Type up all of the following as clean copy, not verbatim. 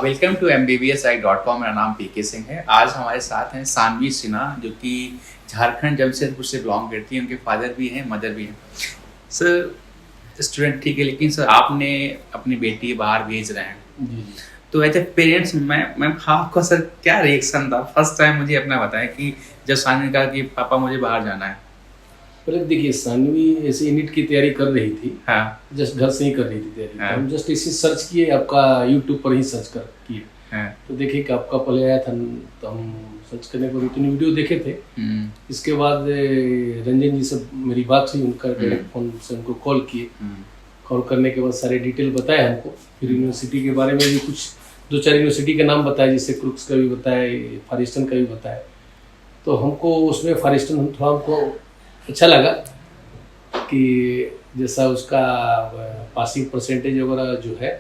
Welcome to MBBSI.com। मेरा नाम पीके सिंह है। आज हमारे साथ हैं सानवी सिन्हा, जो कि झारखंड जमशेदपुर से बिलोंग करती हैं। उनके फादर भी हैं, मदर भी हैं। सर स्टूडेंट ठीक है, लेकिन सर आपने अपनी बेटी बाहर भेज रहे हैं, जी। तो एज ए पेरेंट्स मैं आपका सर क्या रिएक्शन था? फर्स्ट टाइम मुझे अपना बताएं कि जब सानवी ने कहा कि पापा मुझे बाहर जाना है। पहले देखिए, सानवी ऐसे नीट की तैयारी कर रही थी। हाँ। जस्ट घर से ही कर रही थी तैयारी। हाँ। तो हम जस्ट इसी सर्च किए, आपका यूट्यूब पर ही सर्च कर किए। हाँ। तो देखिए कि आपका पहले आया था, तो हम सर्च करने को 2-3 वीडियो देखे थे। इसके बाद रंजन जी से मेरी बात हुई, उनका डायरेक्ट फोन से उनको कॉल किए। कॉल करने के बाद सारे डिटेल बताए हमको। फिर यूनिवर्सिटी के बारे में भी कुछ 2-4 यूनिवर्सिटी के नाम बताए, जैसे क्रुक्स का भी बताए, फार ईस्टर्न का भी बताए। तो हमको उसमें फार ईस्टर्न थोड़ा हमको अच्छा लगा कि जैसा उसका पासिंग परसेंटेज वगैरह जो है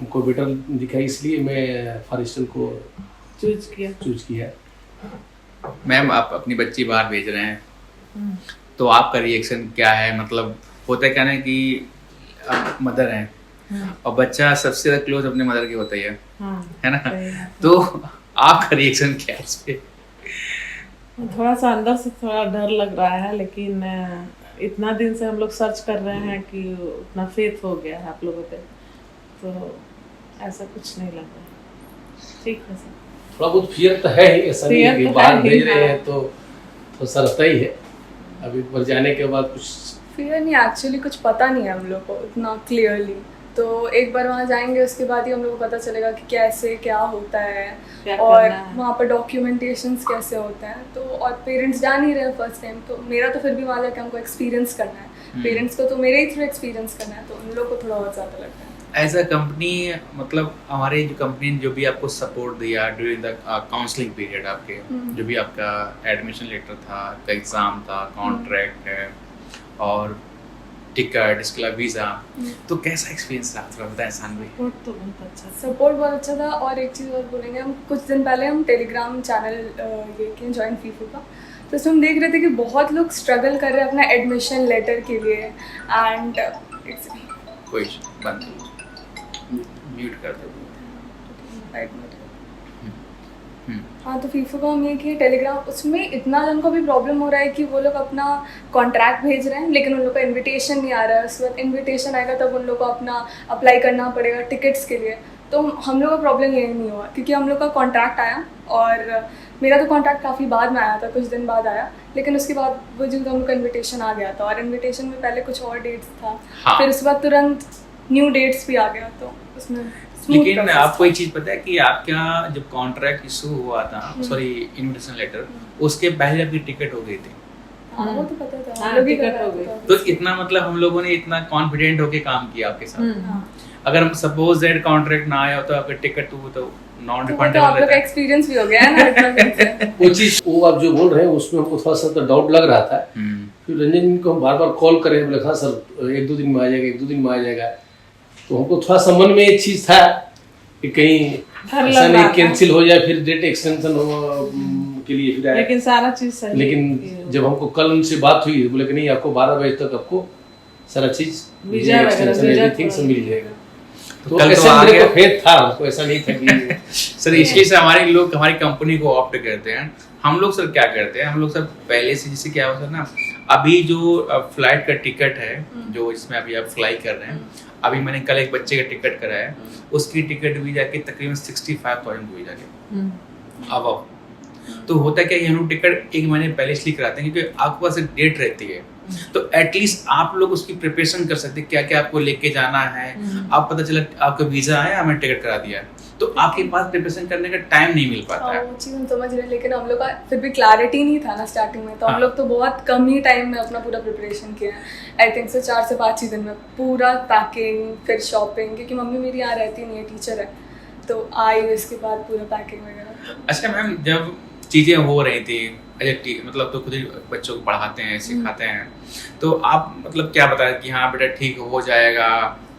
हमको बेटर दिखा, इसलिए मैं फार ईस्टर्न को चूज किया। मैम, आप अपनी बच्ची बाहर भेज रहे हैं, तो आपका रिएक्शन क्या है? मतलब होता है क्या ना कि आप मदर हैं और बच्चा सबसे ज्यादा क्लोज अपने मदर के होता ही है ना? तो आपका रिएक्शन क्या है इस पे? थोड़ा सा अंदर से थोड़ा डर लग रहा है, लेकिन इतना दिन से हम लोग सर्च कर रहे हैं कि उतना फेथ हो गया है आप लोगों पे, तो ऐसा कुछ नहीं लग रहा। ठीक है सर। थोड़ा बहुत फियर तो है ही, ऐसा नहीं है कि बाहर भेज रहे हैं तो थोड़ा रहता ही है। अभी ऊपर जाने के बाद कुछ फियर नहीं, एक्चुअली कुछ पता नहीं है हम लोग को उतना क्लियरली। तो एक बार वहाँ जाएंगे, उसके बाद ही हम लोग को पता चलेगा कि कैसे क्या होता है और वहाँ पर डॉक्यूमेंटेशंस कैसे होते हैं। तो और पेरेंट्स जा नहीं रहे फर्स्ट टाइम, तो मेरा तो फिर भी वहाँ जाकर हमको एक्सपीरियंस करना है। पेरेंट्स को तो मेरे ही थ्रू एक्सपीरियंस करना है, तो उन लोग को थोड़ा बहुत ज़्यादा लगता है। एज अ कंपनी, मतलब हमारे जो कंपनी ने जो भी आपको सपोर्ट दिया ड्यूरिंग द काउंसलिंग पीरियड, आपके जो भी आपका एडमिशन लेटर था, आपका एग्ज़ाम था, कॉन्ट्रैक्ट है और टिकट, इसके अलावा वीज़ा, तो कैसा एक्सपीरियंस रहा? थोड़ा बताएं सानवी। तो बहुत अच्छा, सपोर्ट बहुत अच्छा था। और एक चीज़ और बोलेंगे, हम कुछ दिन पहले हम टेलीग्राम चैनल ये किए जॉइन फीफो का, तो उसमें हम देख रहे थे कि बहुत लोग स्ट्रगल कर रहे हैं अपना एडमिशन लेटर के लिए। एंड कोई बंद म्यूट कर दो। हाँ, तो फीफो का हम ये किए टेलीग्राम, उसमें इतना जन को भी प्रॉब्लम हो रहा है कि वो लोग अपना कॉन्ट्रैक्ट भेज रहे हैं, लेकिन उन लोग का इनविटेशन नहीं आ रहा है। उसके बाद इनविटेशन आएगा तब उन लोग को अपना अप्लाई करना पड़ेगा टिकट्स के लिए। तो हम लोग का प्रॉब्लम ये नहीं हुआ, क्योंकि हम लोग का कॉन्ट्रैक्ट आया, और मेरा तो कॉन्ट्रैक्ट काफ़ी बाद में आया था, कुछ दिन बाद आया, लेकिन उसके बाद वो जो हम लोग का इन्विटेशन आ गया था। और इन्विटेशन में पहले कुछ और डेट्स था। हाँ। फिर उसके बाद तुरंत न्यू डेट्स भी आ गया, तो उसमें लेकिन आपको एक चीज पता है कि आपका जब कॉन्ट्रैक्ट इशू हुआ था, सॉरी इनविटेशन लेटर, उसके पहले आपकी टिकट हो गई थी। हाँ, वो तो पता था। हाँ, हम लोग ही टिकट कर हो रहे गई। थे। तो इतना मतलब हम लोगों ने इतना कॉन्फिडेंट होके काम किया आपके साथ। अगर सपोज दैट कॉन्ट्रैक्ट ना आया हो तो आपका टिकट तो नॉन तो रिफंडेबल आप लोग का एक्सपीरियंस भी हो गया है ना इतना दिन से। वो चीज़ वो आप जो बोल रहे हैं उसमें हमको थोड़ा सा तो डाउट लग रहा था। फिर रंजन जी को हम बार बार कॉल करें, बोले हाँ सर 1-2 दिन में आ जाएगा, 1-2 दिन में आ जाएगा। तो हमको थोड़ा सा मन में एक चीज़ था कि कहीं ऐसा नहीं कैंसिल हो जाए, फिर डेट एक्सटेंशन के लिए फिर आए। लेकिन सारा चीज सही। लेकिन जब हमको कल उनसे बात हुई, बोले कि नहीं, आपको 12 बजे तक आपको सारा चीज़ वीजा एक्सटेंशन एवरीथिंग सब मिल जाएगा। तो कल तो ऐसे आ मेरे गया। को फेथ था, हमको ऐसा नहीं था कि सर इसलिए से हमारे लोग हमारी कंपनी को ऑप्ट करते हैं। हम लोग सर क्या करते हैं, हम लोग सर पहले से जैसे क्या होता है ना, अभी जो फ्लाइट का टिकट है, जो इसमें अभी आप फ्लाई कर रहे हैं, अभी मैंने कल एक बच्चे का टिकट कराया, उसकी टिकट वीजा के तकरीबन 65,000 वीजा के अब तो होता है क्या, ये हम लोग टिकट 1 महीने पहले इसलिए कराते हैं क्योंकि आपके पास एक डेट रहती है, तो एटलीस्ट आप लोग उसकी प्रिपरेशन कर सकते हैं, क्या क्या आपको लेके जाना है। आप पता चला आपका वीजा आया, हमें टिकट करा दिया, तो आपके पास प्रिपरेशन करने का टाइम नहीं मिल पाता है। वो चीज़ हम समझ रहे हैं, लेकिन हम लोग का फिर भी क्लैरिटी नहीं था ना स्टार्टिंग में, तो हम लोग तो बहुत कम ही टाइम में अपना पूरा प्रिपरेशन किया है। आई थिंक से 4 से 5 ही दिन में पूरा पैकिंग, फिर शॉपिंग, क्योंकि मम्मी मेरी यहाँ रहती नहीं है, टीचर है, तो आई उसके बाद पूरा पैकिंग वगैरह। अच्छा मैम, जब चीज़ें हो रही थी, मतलब तो खुद ही बच्चों को पढ़ाते हैं, सिखाते हैं, तो आप मतलब क्या बताया कि हाँ बेटा ठीक हो जाएगा?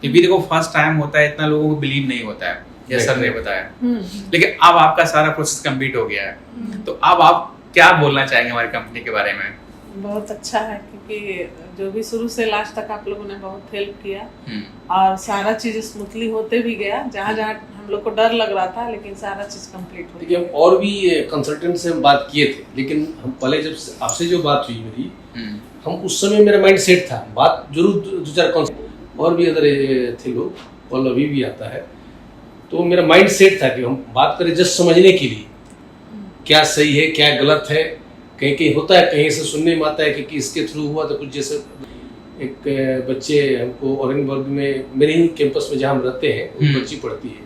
क्योंकि देखो फर्स्ट टाइम होता है, इतना लोगों को बिलीव नहीं होता है, ये सर ने बताया, लेकिन अब आपका सारा प्रोसेस कंप्लीट हो गया है, तो अब आप क्या बोलना चाहेंगे हमारी कंपनी के बारे में? बहुत अच्छा है, क्योंकि जो भी शुरू से लास्ट तक आप लोगों ने बहुत हेल्प किया और सारा चीज स्मूथली होते भी गया। जहाँ जहाँ हम लोग को डर लग रहा था, लेकिन सारा चीज कंप्लीट हो देखिए, हम और भी कंसल्टेंट से हम बात किए थे, लेकिन हम पहले जब आपसे जो बात हुई मेरी, हम उस समय मेरा माइंड सेट था, बात जरूर दो चार और भी अदर थे लोग, कॉल अभी भी आता है, तो मेरा माइंड सेट था कि हम बात करें जस्ट समझने के लिए क्या सही है क्या गलत है। कहीं कहीं होता है, कहीं से सुनने में आता है कि इसके थ्रू हुआ, तो कुछ जैसे एक बच्चे हमको औरंगाबाद में मेरे ही कैंपस में जहाँ हम रहते हैं, एक बच्ची पढ़ती है,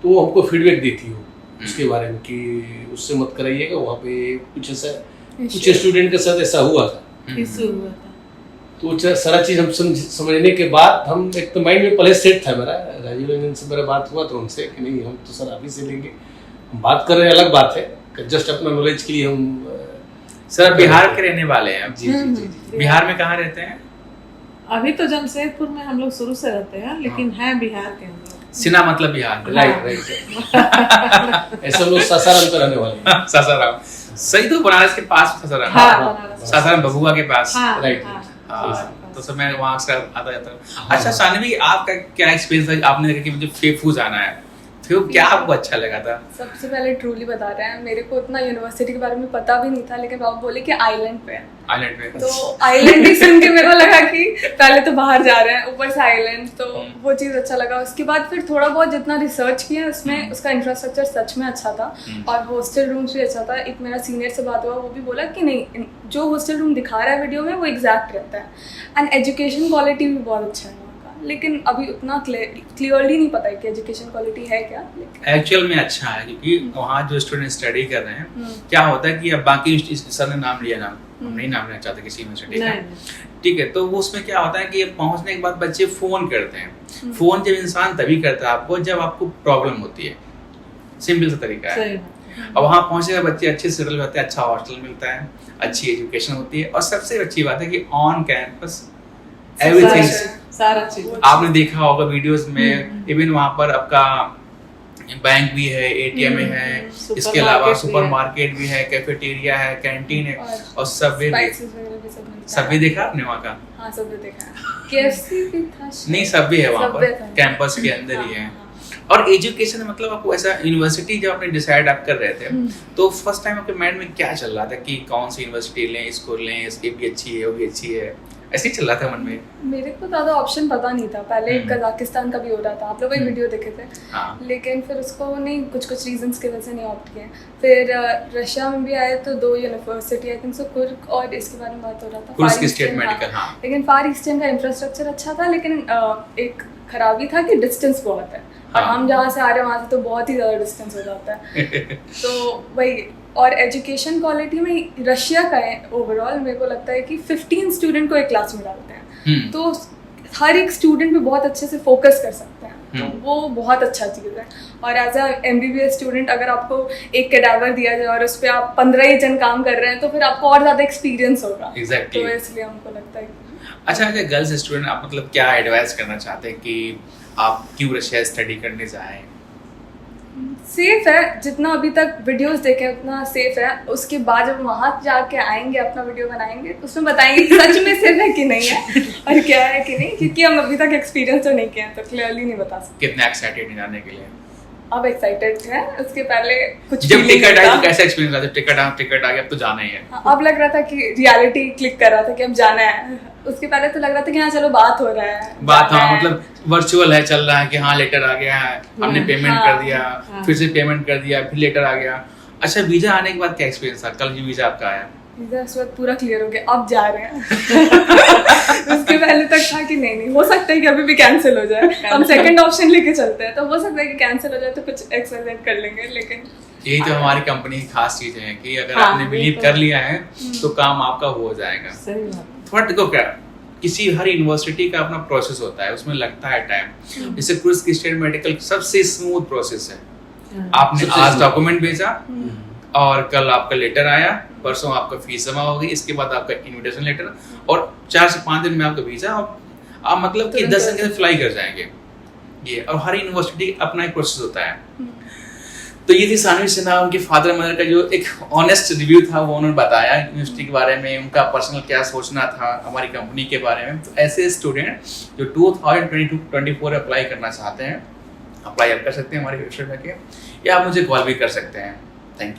तो वो हमको फीडबैक देती हो उसके बारे में कि उससे मत कराइएगा, वहाँ पे कुछ ऐसा कुछ स्टूडेंट के साथ ऐसा हुआ था, इशू हुआ था। तो सारा चीज़ हम समझने के बाद हम एक तो माइंड में पहले सेट था मेरा, राजीव रंजन से मेरा बात हुआ तो उनसे कि नहीं हम तो सर आप ही से लेंगे, हम बात कर रहे हैं अलग बात है, जस्ट अपना नॉलेज के लिए हम। सर बिहार के रहने वाले हैं? जी जी जी जी। बिहार में कहाँ रहते हैं? अभी तो जमशेदपुर में हम लोग शुरू से रहते हैं, लेकिन है बिहार के हम लोग। सिन्हा मतलब बिहार। राइट। ऐसे हम लोग सासाराम के रहने वाले हैं। सासाराम, सही तो बनारस के पास सासाराम। हाँ, सासाराम बबुआ के पास। राइट। तो सर मैं वहाँ से आता जाता हूँ। अच्छा सानवी, आपका क्या एक्सपीरियंस था? आपने देखा कि मुझे फेफू जाना है, फिर क्या आपको अच्छा लगा था? सबसे पहले ट्रूली बता रहे हैं, मेरे को उतना यूनिवर्सिटी के बारे में पता भी नहीं था, लेकिन बाबू बोले कि आइलैंड पे है। आइलैंड पे? तो आइलैंड ही सुन के मेरे को लगा कि पहले तो बाहर जा रहे हैं, ऊपर से आइलैंड, तो वो चीज़ अच्छा लगा। उसके बाद फिर थोड़ा बहुत जितना रिसर्च किया उसमें उसका इंफ्रास्ट्रक्चर सच में अच्छा था, और हॉस्टल रूम्स भी अच्छा था। एक मेरा सीनियर से बात हुआ, वो भी बोला कि नहीं, जो हॉस्टल रूम दिखा रहा है वीडियो में वो एग्जैक्ट रहता है, एंड एजुकेशन क्वालिटी भी बहुत अच्छा है। लेकिन अभी उतना क्लियरली नहीं पता है कि एजुकेशन क्वालिटी है क्या। एक्चुअल में अच्छा है, क्योंकि वहाँ जो स्टूडेंट स्टडी कर रहे हैं, क्या होता है कि अब बाकी सर ने नाम लिया, हम नहीं नाम लेना चाहते किसी यूनिवर्सिटी का, ठीक है, तो वो उसमें क्या होता है कि पहुँचने के बाद बच्चे फोन करते हैं। फोन जब इंसान तभी करता है आपको जब आपको प्रॉब्लम होती है, सिंपल सा तरीका है। और वहाँ पहुँचे बच्चे अच्छे सेटल होते हैं, अच्छा हॉस्टल मिलता है, अच्छी एजुकेशन होती है, और सबसे अच्छी बात है कि ऑन कैंपस एवरीथिंग, सारा चीज आपने देखा होगा वीडियोस में, इवन वहाँ पर आपका बैंक भी है, एटीएम है, इसके अलावा सुपरमार्केट भी है, कैफेटेरिया है, कैंटीन है, और सबवे देखा आपने वहाँ का? हाँ, सबवे देखा है। केएफसी भी था नहीं, सबवे है वहाँ पर, कैंपस के अंदर ही है। और एजुकेशन मतलब आपको ऐसा यूनिवर्सिटी जब आपने डिसाइड आप कर रहे थे, तो फर्स्ट टाइम आपके माइंड में क्या चल रहा था कि कौन सी यूनिवर्सिटी लें, इसको लें, इसकी भी अच्छी है, वो भी अच्छी है, ऐसे ही चल रहा था मन में? मेरे को ज़्यादा ऑप्शन पता नहीं था। पहले कजाकिस्तान का भी हो रहा था, आप लोग एक वीडियो देखे थे, लेकिन फिर उसको नहीं, कुछ रीजंस की वजह से नहीं ऑप्ट किए। फिर रशिया में भी आए तो 2 यूनिवर्सिटी, आई थिंक सो कुर्क, और इसके बारे में बात हो रहा था कुर्स्क स्टेट मेडिकल। लेकिन फार ईस्टर्न का इंफ्रास्ट्रक्चर अच्छा था, लेकिन एक खराबी था कि डिस्टेंस बहुत है, और हम जहाँ से आ रहे हैं वहाँ से तो बहुत ही ज़्यादा डिस्टेंस हो जाता है। तो वही, और एजुकेशन क्वालिटी में रशिया का है ओवरऑल, मेरे को लगता है कि 15 स्टूडेंट को एक क्लास में डालते हैं, तो हर एक स्टूडेंट पे बहुत अच्छे से फोकस कर सकते हैं, तो वो बहुत अच्छा चीज़ है। और एज अ MBBS स्टूडेंट अगर आपको एक कैडावर दिया जाए और उस पर आप 15 ही जन काम कर रहे हैं, तो फिर आपको और ज़्यादा एक्सपीरियंस होगा। Exactly. तो इसलिए हमको लगता है। अच्छा, गर्ल्स स्टूडेंट आप मतलब क्या एडवाइस करना चाहते हैं कि आप क्यों रशिया स्टडी करने जाएं? सेफ है, जितना अभी तक वीडियोस देखे उतना सेफ है। उसके बाद जब वहाँ जाके आएंगे, अपना वीडियो बनाएंगे, तो उसमें बताएंगे कि सच में सेफ है कि नहीं है और क्या है कि नहीं, क्योंकि हम अभी तक एक्सपीरियंस तो नहीं किया, तो क्लियरली नहीं बता सकते। कितने एक्साइटेड हैं जाने के लिए? अब एक्साइटेड है, उसके पहले कुछ जब टिकट आई तो कैसा एक्सपीरियंस रहा? टिकट आ गया अब तो जाना ही है। अब लग रहा था कि रियलिटी क्लिक कर रहा था कि अब जाना है। उसके पहले तो लग रहा था कि हाँ चलो बात हो रहा है, बात, हाँ मतलब वर्चुअल है, चल रहा है कि हाँ लेटर आ गया है, हमने पेमेंट कर दिया, फिर से पेमेंट कर दिया, फिर लेटर आ गया। अच्छा, वीजा आने के बाद क्या एक्सपीरियंस था? कल जो वीजा आपका आया, वीजा उस वक्त पूरा क्लियर हो गया, अब जा रहे हैं। उसके पहले तक था कि नहीं हो सकता है कि अभी भी कैंसिल हो जाए, हम सेकंड ऑप्शन लेके चलते हैं, तो हो सकता है कि कैंसिल हो जाए तो कुछ एक्सरसाइज कर लेंगे। लेकिन यही तो हमारी कंपनी की खास चीज है कि अगर आपने बिलीव कर लिया है तो काम आपका हो जाएगा। थोड़ा देखो, क्या किसी हर यूनिवर्सिटी का अपना प्रोसेस होता है, उसमें लगता है टाइम। जैसे कुर्स्क स्टेट मेडिकल सबसे स्मूथ प्रोसेस है। आपने आज डॉक्यूमेंट भेजा और कल आपका लेटर आया, परसों आपका फीस जमा हो गई, इसके बाद आपका इनविटेशन लेटर, और 4 से 5 दिन में आपका वीजा, और आप मतलब कि 10 दिन के फ्लाई कर जाएंगे ये। और हर यूनिवर्सिटी अपना एक प्रोसेस होता है। तो ये थी सानवी सिन्हा, उनके फादर मदर का जो एक ऑनेस्ट रिव्यू था, वो उन्होंने बताया यूनिवर्सिटी के बारे में, उनका पर्सनल क्या सोचना था हमारी कंपनी के बारे में। तो ऐसे स्टूडेंट जो 2022-24 अप्लाई करना चाहते हैं, अप्लाई आप कर सकते हैं हमारी वेबसाइट में के, या आप मुझे कॉल भी कर सकते हैं।